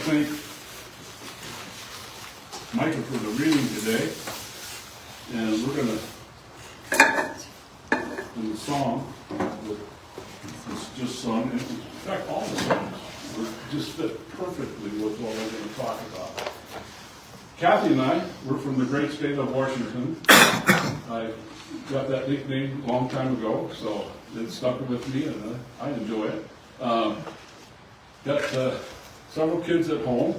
thank Micah for the reading today. And we're going to, in the song, it's just sung, and in fact, all the songs just fit perfectly with what we're going to talk about. Kathy and I, we're from the great state of Washington. I got that nickname a long time ago, so it stuck with me, and I enjoy it. Got several kids at home.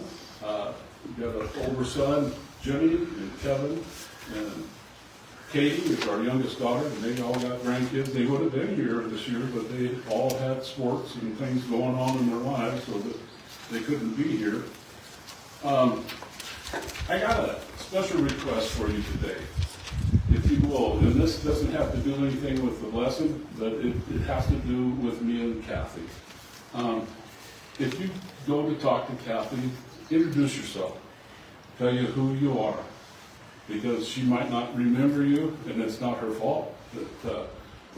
We've got an older son, Jimmy, and Kevin, and Katie is our youngest daughter, and they all got grandkids. They would have been here this year, but they all had sports and things going on in their lives, so that they couldn't be here. I got a special request for you today, if you will, and this doesn't have to do anything with the lesson, but it has to do with me and Kathy. If you go to talk to Kathy, introduce yourself. Tell you who you are, because she might not remember you, and it's not her fault. But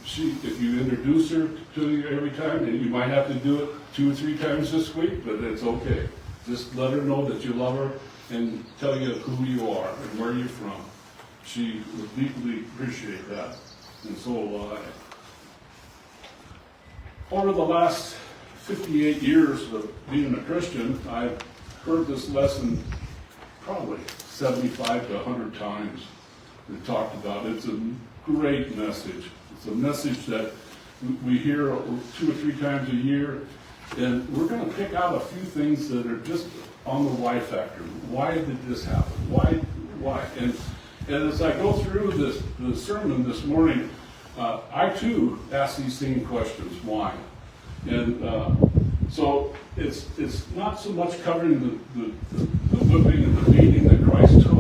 if you introduce her to you every time, and you might have to do it 2 or 3 times this week, but it's okay. Just let her know that you love her, and tell you who you are and where you're from. She would deeply appreciate that, and so will I. Over the last 58 years of being a Christian, I've heard this lesson probably 75 to 100 times and talked about it. It's a great message. It's a message that we hear 2 or 3 times a year, and we're going to pick out a few things that are just on the why factor. Why did this happen? Why? And as I go through the sermon this morning, I too ask these same questions. Why? And so it's not so much covering the whipping and the beating that Christ took,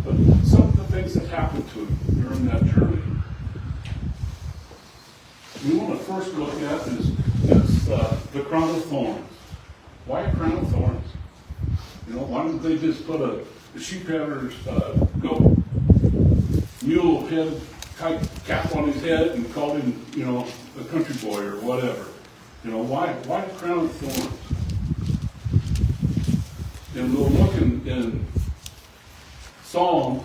but some of the things that happened to him during that journey. We want to first look at is the crown of thorns. Why a crown of thorns? You know, why don't they just put a sheep header's goat, mule head cap on his head and call him, you know, a country boy or whatever? You know, why a crown of thorns? And we'll look in Psalms,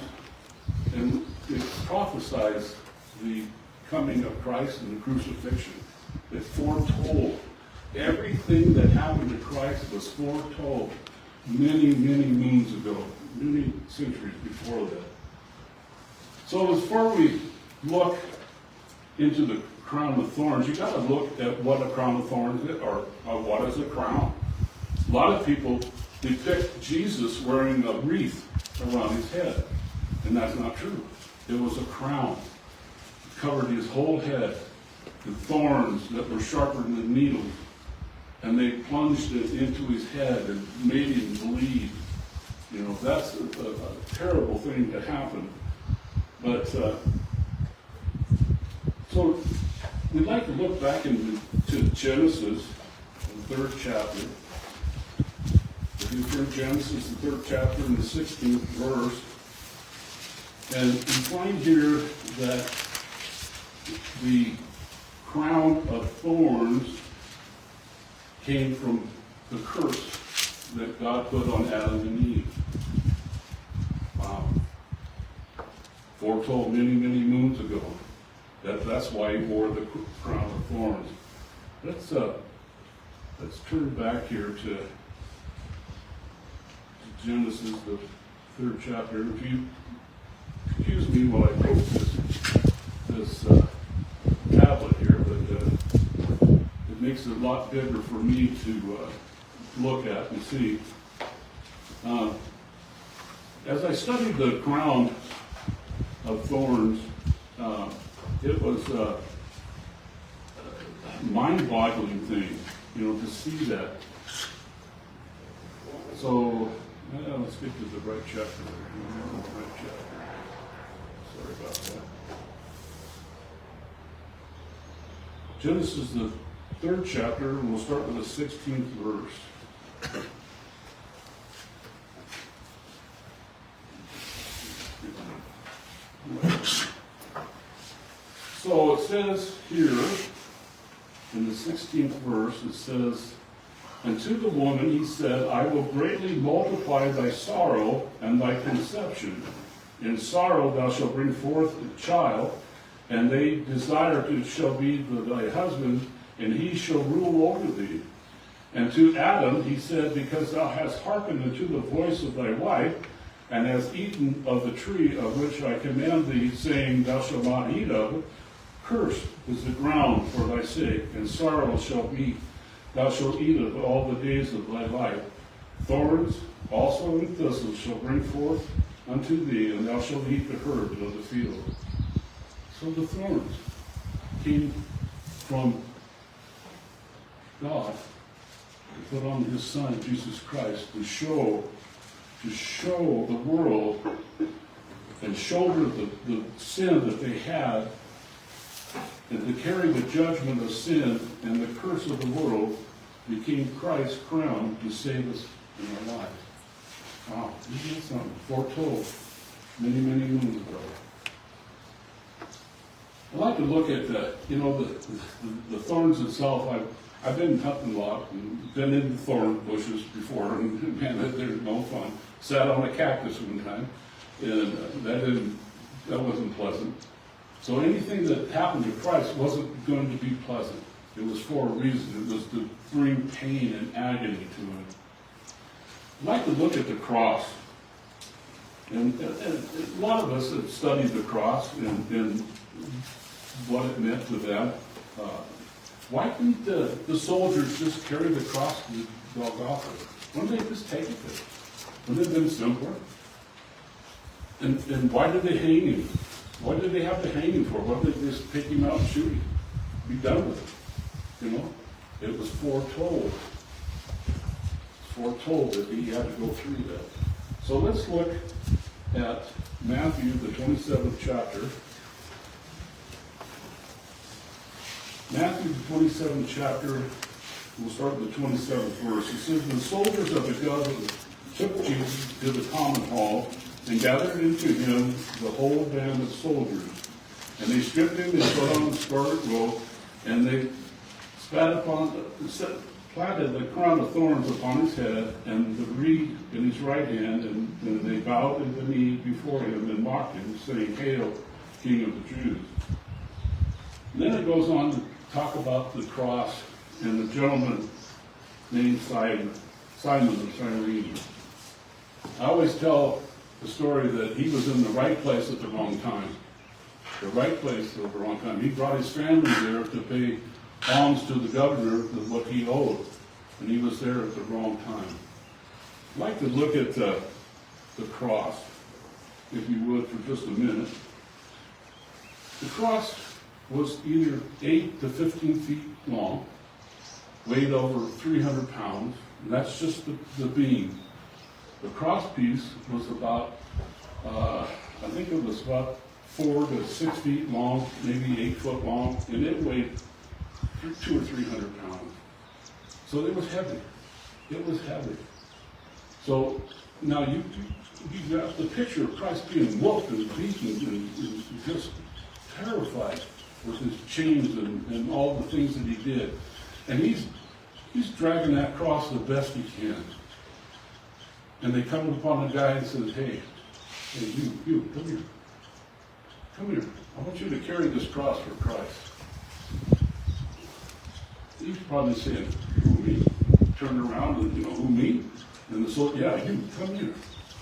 and it prophesies the coming of Christ and the crucifixion. It foretold. Everything that happened to Christ was foretold many, many moons ago, many centuries before that. So before we look into the crown of thorns, you got to look at what a crown of thorns is, or what is a crown. A lot of people depict Jesus wearing a wreath around his head, and that's not true. It was a crown. It covered his whole head, the thorns that were sharper than needles, and they plunged it into his head and made him bleed. You know, that's a terrible thing to happen. But so we'd like to look back into Genesis, the 3rd chapter. If you turn Genesis, the 3rd chapter, and the 16th verse, and we find here that the crown of thorns came from the curse that God put on Adam and Eve. Wow. Foretold many, many moons ago. That's why he wore the crown of thorns. Let's turn back here to Genesis, the 3rd chapter. If you excuse me while I wrote this tablet here, but it makes it a lot bigger for me to look at and see. As I studied the crown of thorns, it was a mind-boggling thing, you know, to see that. So, let's get to the right chapter. Right chapter. Sorry about that. Genesis, the 3rd chapter, and we'll start with the 16th verse. So it says here, in the 16th verse, it says, And to the woman he said, I will greatly multiply thy sorrow and thy conception. In sorrow thou shalt bring forth a child, and they desire it shall be thy husband, and he shall rule over thee. And to Adam he said, because thou hast hearkened unto the voice of thy wife, and hast eaten of the tree of which I command thee, saying, thou shalt not eat of it, cursed is the ground for thy sake, and sorrow shall be. Thou shalt eat of all the days of thy life. Thorns also and thistles shall bring forth unto thee, and thou shalt eat the herbs of the field. So the thorns came from God to put on his Son, Jesus Christ, to show the world and shoulder the sin that they had, and to carry the judgment of sin and the curse of the world, became Christ's crown to save us in our lives. Wow, isn't that something? Foretold many, many moons ago. I'd like to look at the thorns itself. I've been hunting a lot and been in the thorn bushes before, and man, they're no fun. Sat on a cactus one time, and that wasn't pleasant. So anything that happened to Christ wasn't going to be pleasant. It was for a reason. It was to bring pain and agony to him. I'd like to look at the cross. And a lot of us have studied the cross and what it meant to them. Why couldn't the soldiers just carry the cross to Golgotha? Why didn't they just take it there? Wouldn't it have been simpler? And why did they hang him? What did they have to hang him for? Why didn't they just pick him out and shoot him? Be done with it. It was foretold. Foretold that he had to go through that. So let's look at Matthew, the 27th chapter. Matthew, the 27th chapter, we'll start with the 27th verse. It says, the soldiers of the government took Jesus to the common hall and gathered into him the whole band of soldiers. And they stripped him and put on the scarlet robe, and they planted the crown of thorns upon his head and the reed in his right hand, and they bowed the knee before him and mocked him, saying, Hail, King of the Jews. And then it goes on to talk about the cross and the gentleman named Simon of Cyrene. I always tell the story that he was in the right place at the wrong time. The right place at the wrong time. He brought his family there to pay alms to the governor of what he owed, and he was there at the wrong time. I'd like to look at the cross, if you would, for just a minute. The cross was either 8 to 15 feet long, weighed over 300 pounds, and that's just the beam. The cross piece was about, I think it was about 4 to 6 feet long, maybe 8 foot long, and it weighed 200 or 300 pounds. So it was heavy. It was heavy. So now you got the picture of Christ being whooped and beaten and just terrified with his chains and all the things that he did. And he's dragging that cross the best he can. And they come upon a guy and says, hey, you, come here. Come here. I want you to carry this cross for Christ. He's probably saying, who, me? Turn around and, who, me? And the soldier, yeah, you, come here.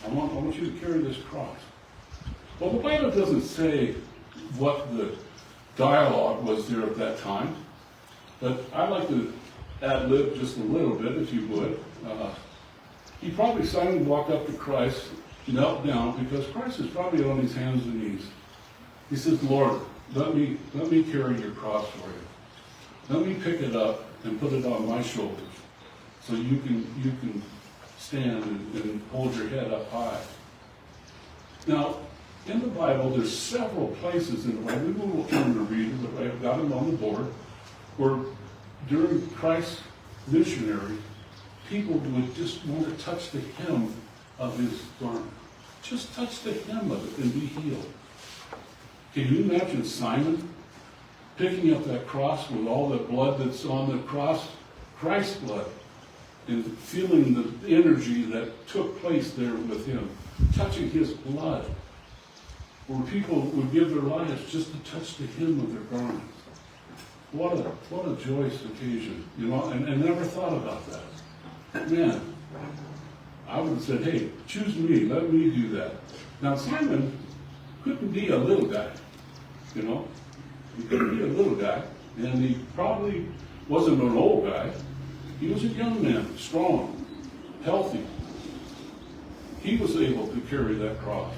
I want you to carry this cross. Well, the Bible doesn't say what the dialogue was there at that time, but I'd like to ad-lib just a little bit, if you would. He probably silently walked up to Christ, knelt down, because Christ is probably on his hands and knees. He says, Lord, let me carry your cross for you. Let me pick it up and put it on my shoulders so you can stand and hold your head up high. Now, in the Bible, there's several places in the Bible, we won't turn to read it, but I've got them on the board, where during Christ's missionary, people would just want to touch the hem of his garment. Just touch the hem of it and be healed. Can you imagine Simon picking up that cross with all the blood that's on the cross? Christ's blood. and feeling the energy that took place there with him, touching his blood, where people would give their lives just to touch the hem of their garments. What a joyous occasion, you know, and I never thought about that. Man, I would have said, hey, choose me, let me do that. Now Simon couldn't be a little guy, you know. He couldn't be a little guy, and he probably wasn't an old guy. He was a young man, strong, healthy. He was able to carry that cross.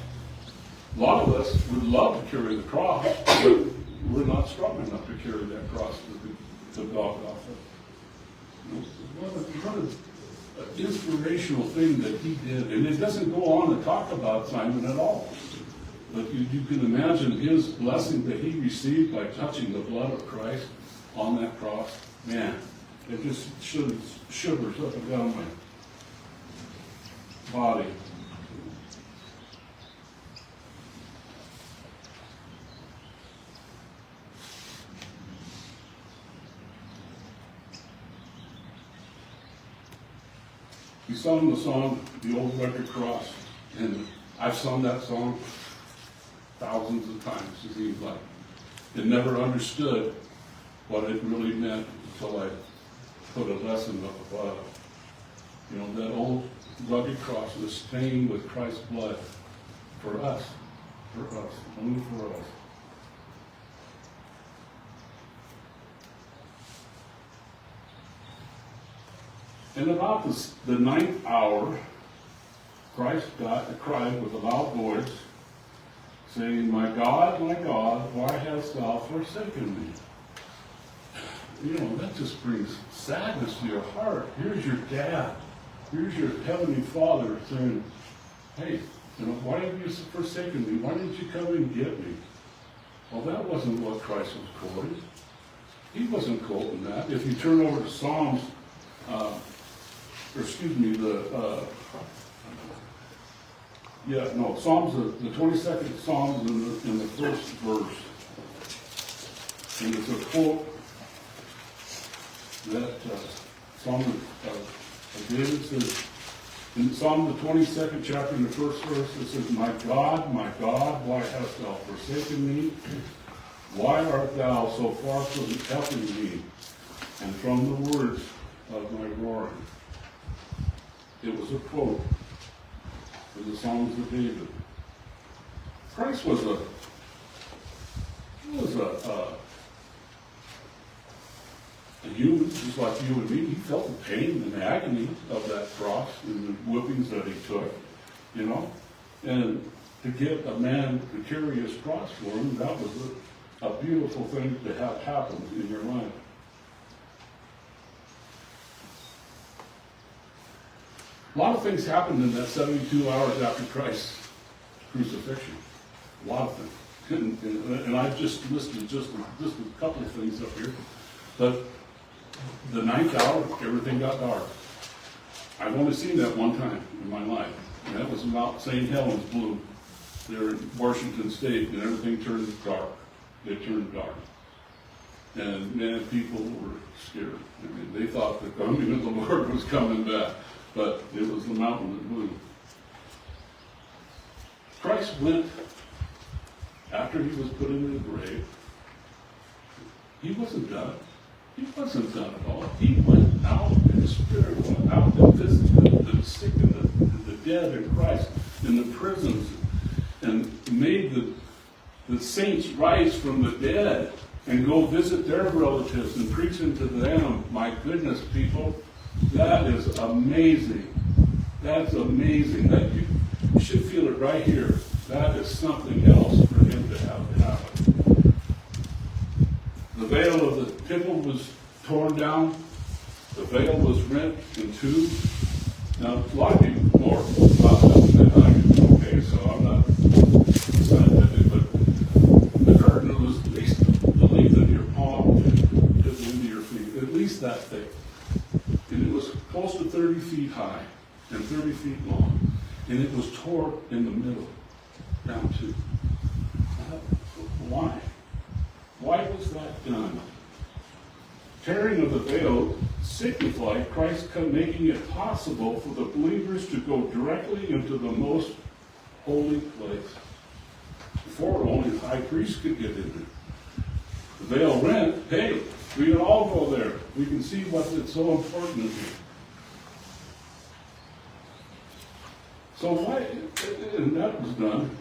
A lot of us would love to carry the cross, but we're not strong enough to carry that cross to Golgotha. What an inspirational thing that he did. And it doesn't go on to talk about Simon at all. But you can imagine his blessing that he received by touching the blood of Christ on that cross. Man, it just shivers up and down my body. We sung the song, The Old Rugged Cross, and I've sung that song thousands of times, it seems like. And never understood what it really meant until I put a lesson up. You know, that old rugged cross was stained with Christ's blood for us, only for us. And about the ninth hour, Christ cried with a loud voice, saying, my God, why hast thou forsaken me? You know, that just brings sadness to your heart. Here's your dad. Here's your heavenly Father saying, hey, you know, why have you forsaken me? Why didn't you come and get me? Well, that wasn't what Christ was quoting. He wasn't quoting that. If you turn over to Psalms, Psalms, the 22nd Psalms in the first verse. And it's a quote that Psalm of David says, in Psalm the 22nd chapter in the first verse, it says, my God, why hast thou forsaken me? Why art thou so far from helping me, and from the words of my roaring? It was a quote from the Psalms of David. Christ was a human, just like you and me. He felt the pain and the agony of that cross and the whippings that he took, you know. And to get a man to carry his cross for him, that was a beautiful thing to have happen in your life. A lot of things happened in that 72 hours after Christ's crucifixion. A lot of things. And I've just listed just a couple of things up here. But the ninth hour, everything got dark. I've only seen that one time in my life. And that was about St. Helens Blue. There in Washington State, and everything turned dark. It turned dark. And man, people were scared. I mean, they thought the coming of the Lord was coming back. But it was the mountain that moved. Christ went, after he was put into the grave, he wasn't done. He wasn't done at all. He went out, and the Spirit went out and visited the sick and the dead in Christ, in the prisons, and made the saints rise from the dead and go visit their relatives and preach unto them. My goodness, people. That is amazing. That's amazing. That you should feel it right here. That is something else for him to have happen. The veil of the temple was torn down. The veil was rent in two. Now, a lot of people know about that than I do. Okay, so I'm not scientific, but the curtain was at least the length of your palm to the end of your feet. At least that thick. And it was close to 30 feet high and 30 feet long. And it was torn in the middle, down to. Why? Why was that done? Tearing of the veil signify Christ making it possible for the believers to go directly into the most holy place. Before, only the high priest could get in there. The veil rent, hey, we can all go there. We can see what is so important here. So why, and that was done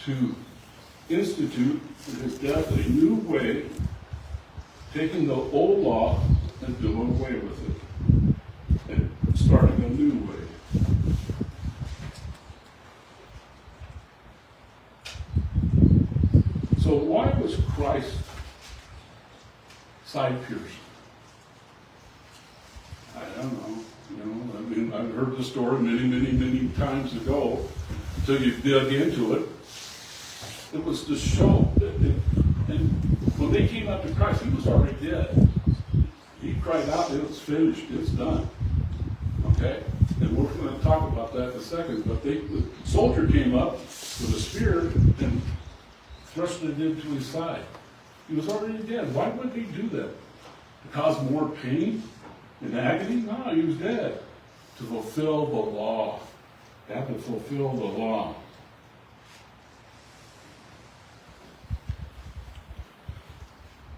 to institute his death a new way, taking the old law and doing away with it, and starting a new way. So why was Christ side pierced? I don't know. I mean, I've heard the story many times ago. Until you dug into it, it was to show that, and when they came up to Christ, he was already dead. He cried out, "It's finished. It's done." Okay, and we're going to talk about that in a second. But the soldier came up with a spear and thrust it into his side. He was already dead. Why would he do that? To cause more pain and agony? No, he was dead. To fulfill the law. They had to fulfill the law.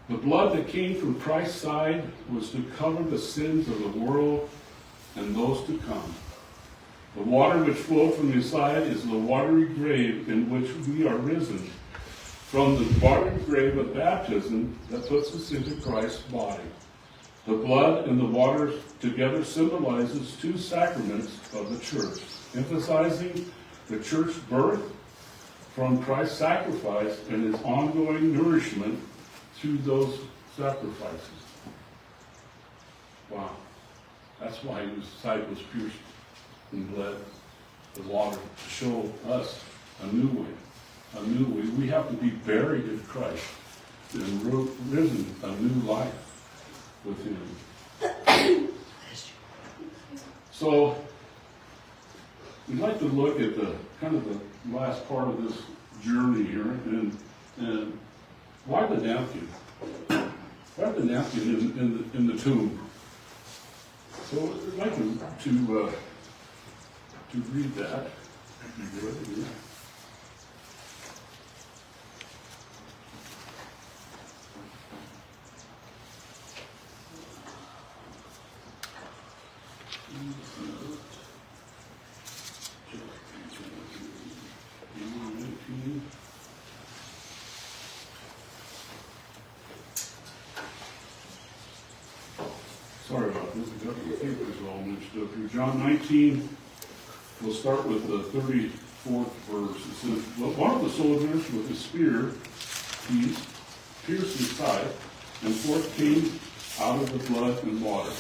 The blood that came from Christ's side was to cover the sins of the world and those to come. The water which flowed from his side is the watery grave in which we are risen. From the watery grave of baptism that puts us into Christ's body. The blood and the water together symbolizes two sacraments of the church, emphasizing the church's birth from Christ's sacrifice and his ongoing nourishment through those sacrifices. Wow. That's why his side was pierced and bled the water to show us a new way. A new way. We have to be buried in Christ and risen a new life with him. So we'd like to look at the kind of the last part of this journey here, and why the napkin? Why the napkin in the tomb? So I'd like to read that. Sorry about this, the papers are all mixed up here. John 19, we'll start with the 34th verse. It says, well, one of the soldiers with a spear pierced his side, and forth came out of the blood and water.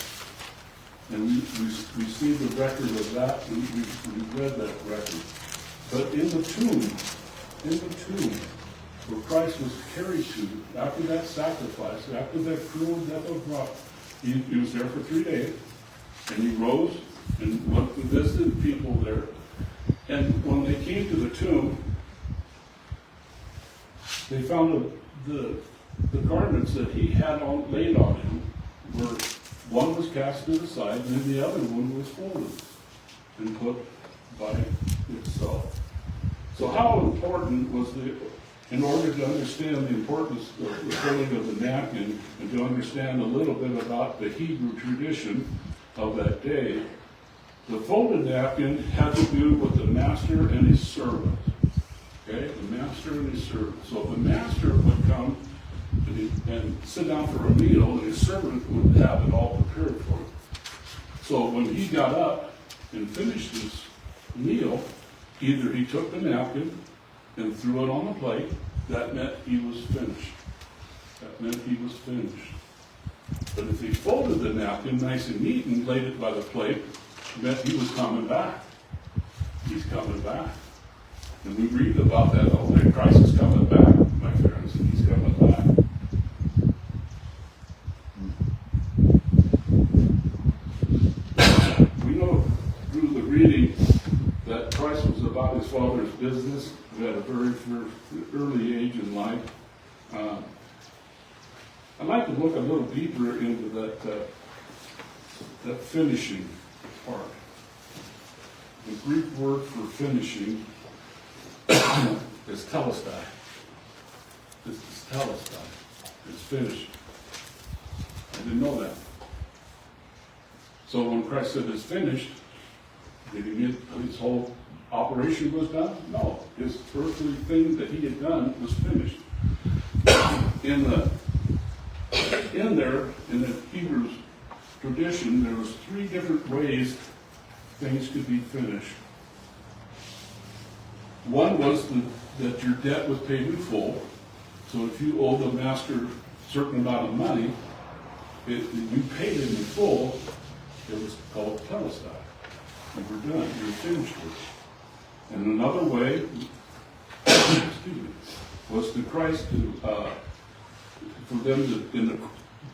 And we see the record of that, and we read that record. But in the tomb, where Christ was carried to, after that sacrifice, after that cruel death of Christ, he was there for 3 days, and he rose and went to visit people there. And when they came to the tomb, they found the garments that he had laid on him were, one was cast to the side, and then the other one was folded and put by itself. So how important was in order to understand the importance of the folding of the napkin and to understand a little bit about the Hebrew tradition of that day, the folded napkin had to do with the master and his servant. Okay, the master and his servant. So the master would come and sit down for a meal, and his servant would have it all prepared for him. So when he got up and finished his meal, either he took the napkin and threw it on the plate. That meant he was finished. But if he folded the napkin nice and neat and laid it by the plate, it meant he was coming back. He's coming back. And we read about that all day. Christ is coming back, my friends. He's coming back. We know through the reading that Christ was about his Father's business at a very early age in life. I'd like to look a little deeper into that that finishing part. The Greek word for finishing is telestai. It's telestai. It's finished. I didn't know that. So when Christ said it's finished, did he mean his whole operation was done? No. His earthly thing that he had done was finished. In the Hebrews tradition, there was 3 different ways things could be finished. One was that your debt was paid in full. So if you owed the master a certain amount of money, you paid it in full. It was called telestai. You were done. You were finished with it. And another way, was to Christ for them to, in the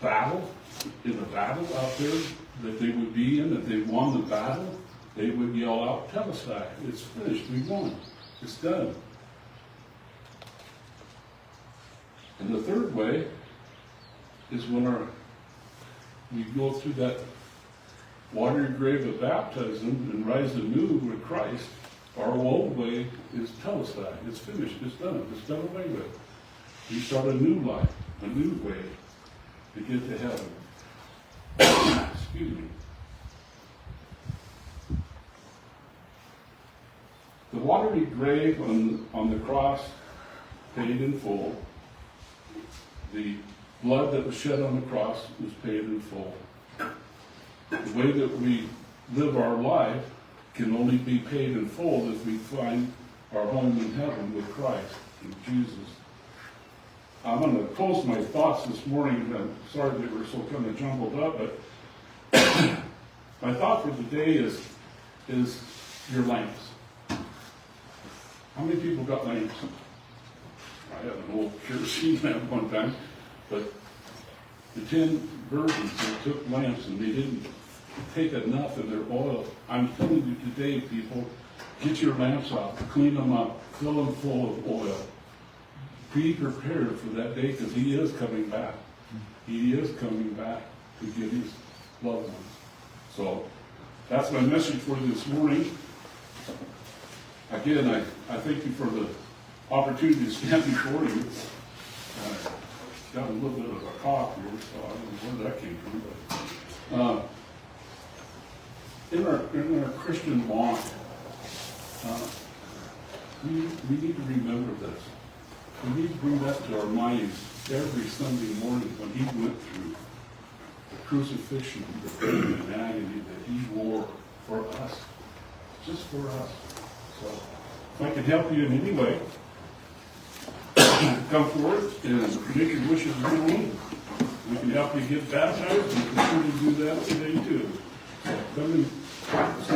battle out there that they would be in, that they won the battle, they would yell out, telestai, it's finished, we won, it's done. And the third way is when we go through that watery grave of baptism and rise anew with Christ. Our old way is telestai. It's finished. It's done. It's done away with. We start a new life, a new way to get to heaven. Excuse me. The watery grave on the cross paid in full. The blood that was shed on the cross was paid in full. The way that we live our life can only be paid in full if we find our home in heaven with Christ, in Jesus. I'm going to post my thoughts this morning. I'm sorry they were so kind of jumbled up, but my thought for today is your lamps. How many people got lamps? I had an old kerosene lamp one time, but the 10 virgins, they took lamps and they didn't take enough of their oil. I'm telling you today, people, get your lamps out, clean them up, fill them full of oil. Be prepared for that day because he is coming back. He is coming back to get his loved ones. So that's my message for you this morning. Again, I thank you for the opportunity to stand before you. Got a little bit of a cough here, so I don't know where that came from. But, in our Christian walk, we need to remember this. We need to bring that to our minds every Sunday morning when he went through the crucifixion, the pain and agony that he wore for us, just for us. So, if I can help you in any way, come forward and make your wishes known. We can help you get baptized. We can certainly do that today too. So come and